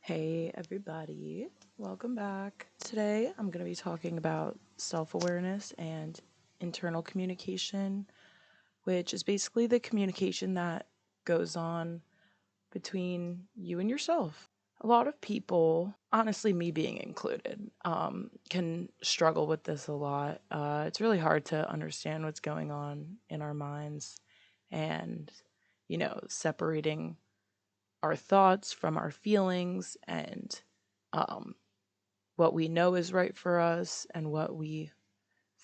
Hey everybody, welcome back. Today I'm going to be talking about self-awareness and internal communication, which is basically the communication that goes on between you and yourself. A lot of people, honestly me being included, can struggle with this a lot. It's really hard to understand what's going on in our minds and, separating our thoughts from our feelings and um, what we know is right for us and what we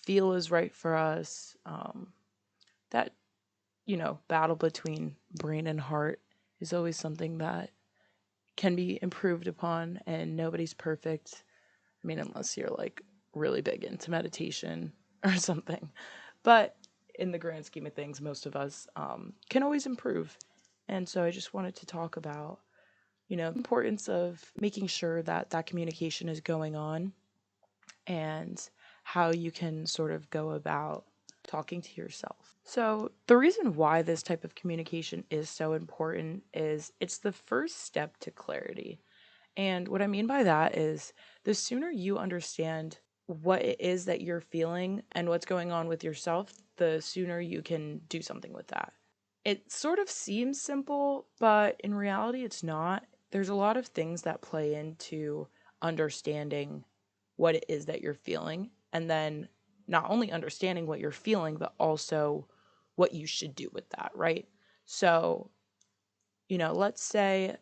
feel is right for us. That, battle between brain and heart is always something that can be improved upon, and nobody's perfect. I mean, unless you're like really big into meditation or something. But in the grand scheme of things, most of us can always improve. And so I just wanted to talk about the importance of making sure that that communication is going on and how you can sort of go about talking to yourself. So, the reason why this type of communication is so important is it's the first step to clarity. And what I mean by that is the sooner you understand what it is that you're feeling and what's going on with yourself, the sooner you can do something with that. It sort of seems simple, but in reality, it's not. There's a lot of things that play into understanding what it is that you're feeling, and then not only understanding what you're feeling, but also what you should do with that, right? So, let's say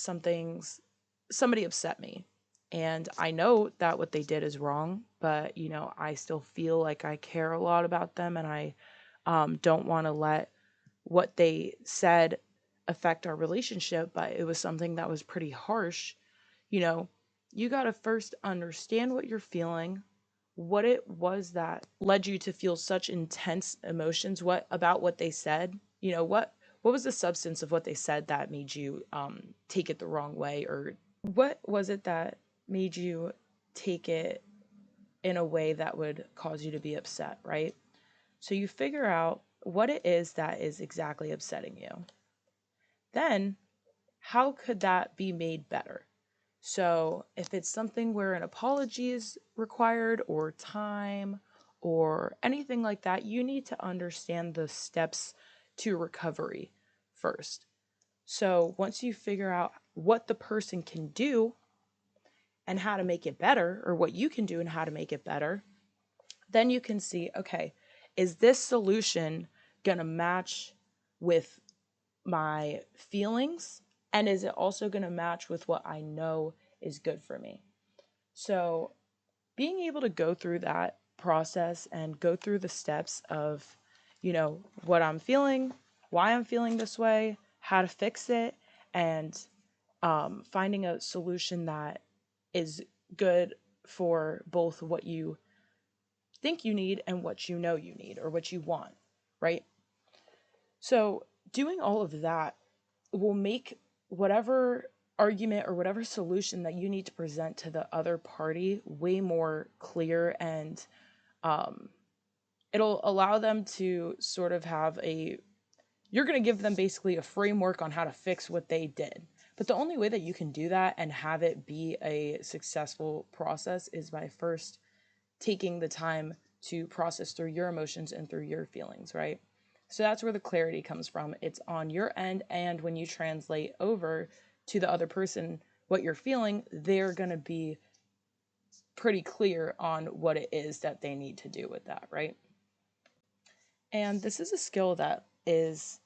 somebody upset me, and I know that what they did is wrong, but I still feel like I care a lot about them, and I don't want to let what they said affect our relationship, but it was something that was pretty harsh. you know, you got to first understand what you're feeling, what it was that led you to feel such intense emotions, what about what they said, what was the substance of what they said that made you take it the wrong way, or what was it that made you take it in a way that would cause you to be upset, right? So you figure out what it is that is exactly upsetting you. Then, how could that be made better? So, if it's something where an apology is required, or time, or anything like that, you need to understand the steps to recovery first. So, once you figure out what the person can do and how to make it better, or what you can do and how to make it better, then you can see, okay, is this solution going to match with my feelings? And is it also going to match with what I know is good for me? So, being able to go through that process and go through the steps of, what I'm feeling, why I'm feeling this way, how to fix it, and finding a solution that is good for both what you think you need and what you know you need or what you want, right? So, doing all of that will make whatever argument or whatever solution that you need to present to the other party way more clear, and um, it'll allow them to sort of have you're going to give them basically a framework on how to fix what they did. But the only way that you can do that and have it be a successful process is by first taking the time to process through your emotions and through your feelings, right? So that's where the clarity comes from. It's on your end, and when you translate over to the other person what you're feeling, they're going to be pretty clear on what it is that they need to do with that, right? And this is a skill that is,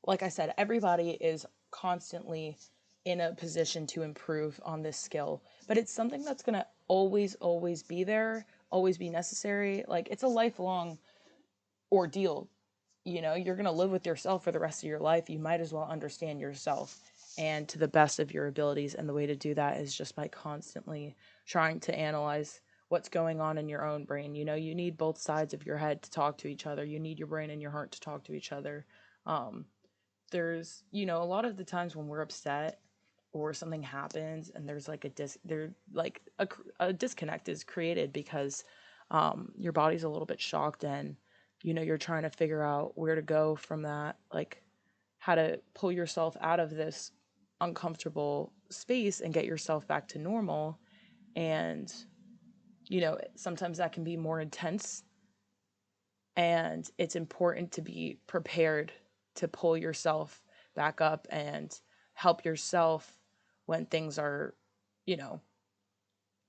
like I said, everybody is constantly in a position to improve on this skill, but it's something that's going to always be there, always be necessary. Like, it's a lifelong ordeal. You're going to live with yourself for the rest of your life. You might as well understand yourself and to the best of your abilities. And the way to do that is just by constantly trying to analyze what's going on in your own brain. You need both sides of your head to talk to each other. You need your brain and your heart to talk to each other. Um, there's, a lot of the times when we're upset or something happens and there's like a disconnect is created because your body's a little bit shocked, and you're trying to figure out where to go from that, like how to pull yourself out of this uncomfortable space and get yourself back to normal. And, sometimes that can be more intense, and it's important to be prepared to pull yourself back up and help yourself when things are, you know,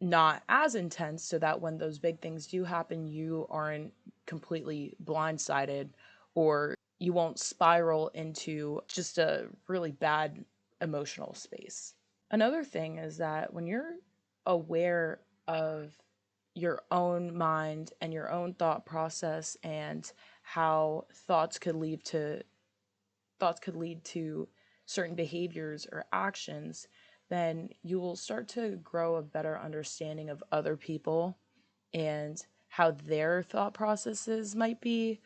not as intense, so that when those big things do happen, you aren't completely blindsided, or you won't spiral into just a really bad emotional space. Another thing is that when you're aware of your own mind and your own thought process, and how thoughts could lead to certain behaviors or actions, then you will start to grow a better understanding of other people and how their thought processes might be,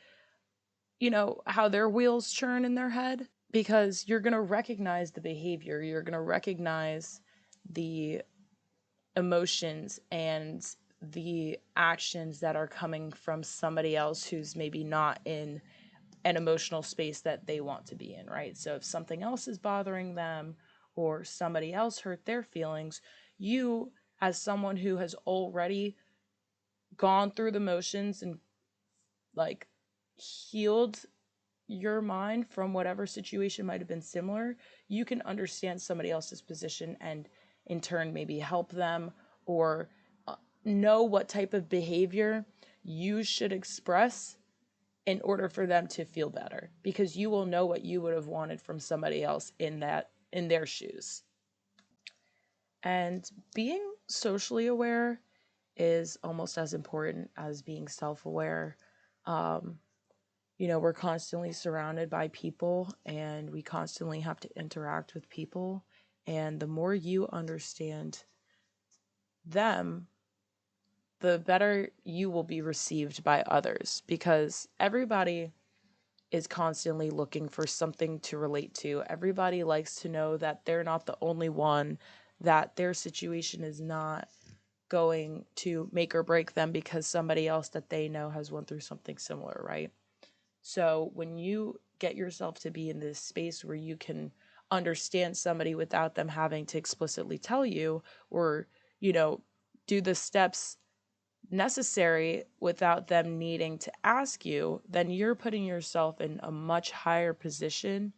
how their wheels churn in their head, because you're going to recognize the behavior, you're going to recognize the emotions and the actions that are coming from somebody else who's maybe not in an emotional space that they want to be in, right? So if something else is bothering them, or somebody else hurt their feelings, you, as someone who has already gone through the motions and like healed your mind from whatever situation might have been similar, you can understand somebody else's position and in turn maybe help them, or know what type of behavior you should express in order for them to feel better, because you will know what you would have wanted from somebody else in their shoes. And being socially aware is almost as important as being self-aware. um, we're constantly surrounded by people, and we constantly have to interact with people, and the more you understand them, the better you will be received by others, because everybody is constantly looking for something to relate to. Everybody likes to know that they're not the only one, that their situation is not going to make or break them because somebody else that they know has went through something similar, right? So when you get yourself to be in this space where you can understand somebody without them having to explicitly tell you, or, do the steps necessary without them needing to ask you, then you're putting yourself in a much higher position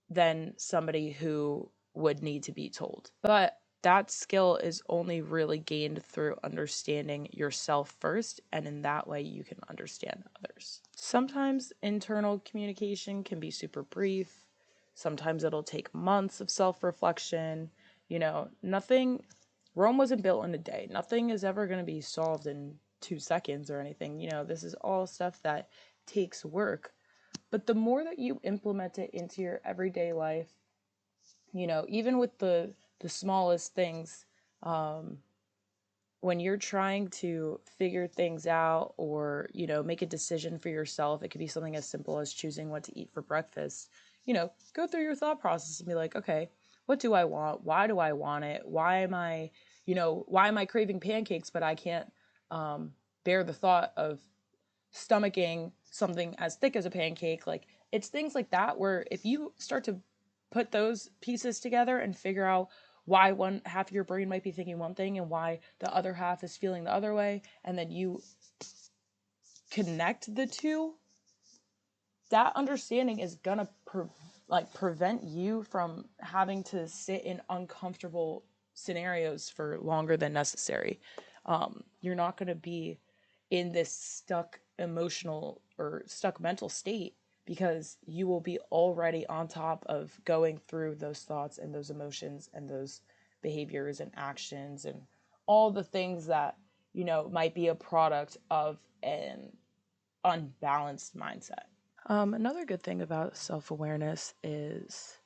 than somebody who would need to be told. But that skill is only really gained through understanding yourself first, and in that way you can understand others. Sometimes internal communication can be super brief. Sometimes it'll take months of self-reflection. Nothing, Rome wasn't built in a day. Nothing is ever going to be solved in 2 seconds or anything. This is all stuff that takes work. But the more that you implement it into your everyday life, even with the smallest things, um, when you're trying to figure things out, or, make a decision for yourself, it could be something as simple as choosing what to eat for breakfast. Go through your thought process and be like, okay, what do I want? Why do I want it? Why am I craving pancakes, but I can't bear the thought of stomaching something as thick as a pancake? Like, it's things like that where if you start to put those pieces together and figure out why one half of your brain might be thinking one thing and why the other half is feeling the other way, and then you connect the two, that understanding is gonna prevent you from having to sit in uncomfortable scenarios for longer than necessary. You're not gonna be in this stuck emotional or stuck mental state, because you will be already on top of going through those thoughts and those emotions and those behaviors and actions and all the things that might be a product of an unbalanced mindset. Another good thing about self-awareness is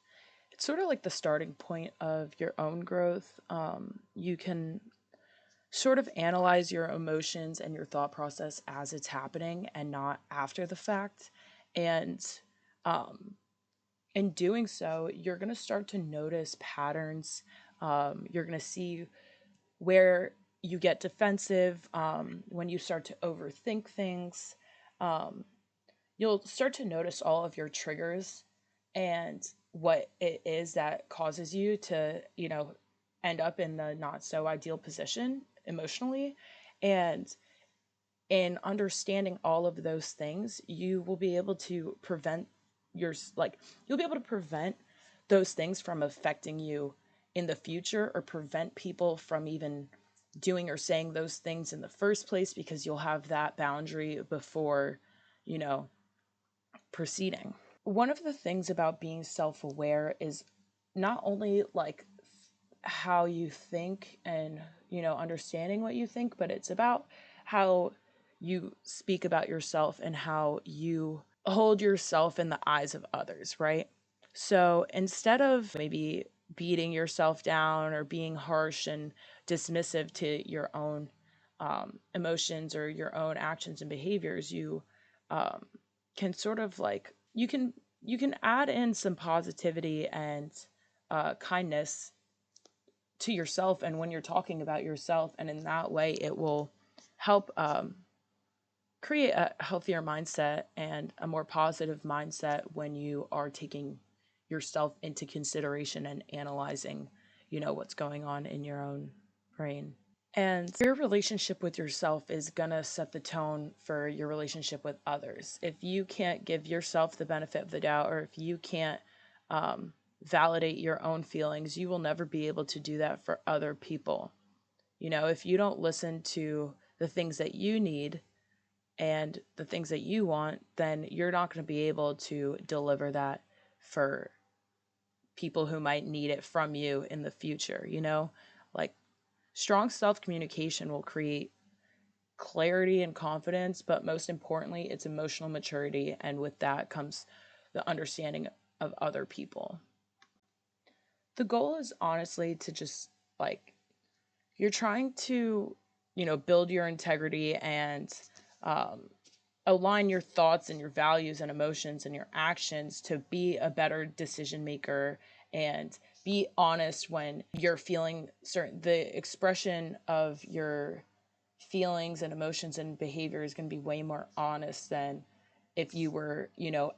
it's sort of like the starting point of your own growth. You can sort of analyze your emotions and your thought process as it's happening and not after the fact. And um, in doing so, you're going to start to notice patterns. You're going to see where you get defensive, when you start to overthink things. Um, you'll start to notice all of your triggers, and what it is that causes you to, end up in the not so ideal position emotionally. And in understanding all of those things, you will be able to prevent your, like, you'll be able to prevent those things from affecting you in the future, or prevent people from even doing or saying those things in the first place, because you'll have that boundary before, you know, proceeding. One of the things about being self-aware is not only like how you think and, understanding what you think, but it's about how you speak about yourself and how you hold yourself in the eyes of others, right? So instead of maybe beating yourself down or being harsh and dismissive to your own emotions or your own actions and behaviors, you um, can sort of like you can add in some positivity and kindness to yourself, and when you're talking about yourself, and in that way it will help create a healthier mindset and a more positive mindset when you are taking yourself into consideration and analyzing, what's going on in your own brain. And your relationship with yourself is going to set the tone for your relationship with others. If you can't give yourself the benefit of the doubt, or if you can't validate your own feelings, you will never be able to do that for other people. If you don't listen to the things that you need and the things that you want, then you're not going to be able to deliver that for people who might need it from you in the future, Like, strong self communication will create clarity and confidence, but most importantly, it's emotional maturity. And with that comes the understanding of other people. The goal is honestly to just like, you're trying to, build your integrity and um, align your thoughts and your values and emotions and your actions to be a better decision maker, and be honest when you're feeling certain. The expression of your feelings and emotions and behavior is going to be way more honest than if you were,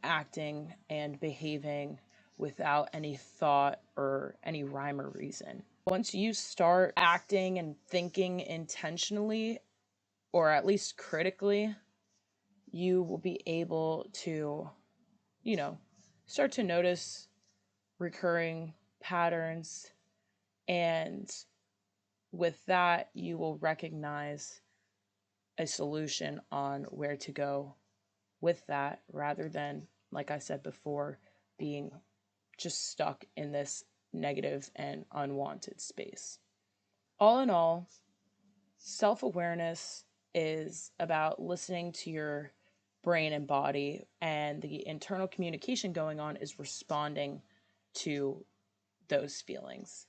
acting and behaving without any thought or any rhyme or reason. Once you start acting and thinking intentionally, or at least critically, you will be able to, you know, start to notice recurring patterns. And with that, you will recognize a solution on where to go with that, rather than, like I said before, being just stuck in this negative and unwanted space. All in all, self awareness is about listening to your brain and body, and the internal communication going on is responding to those feelings.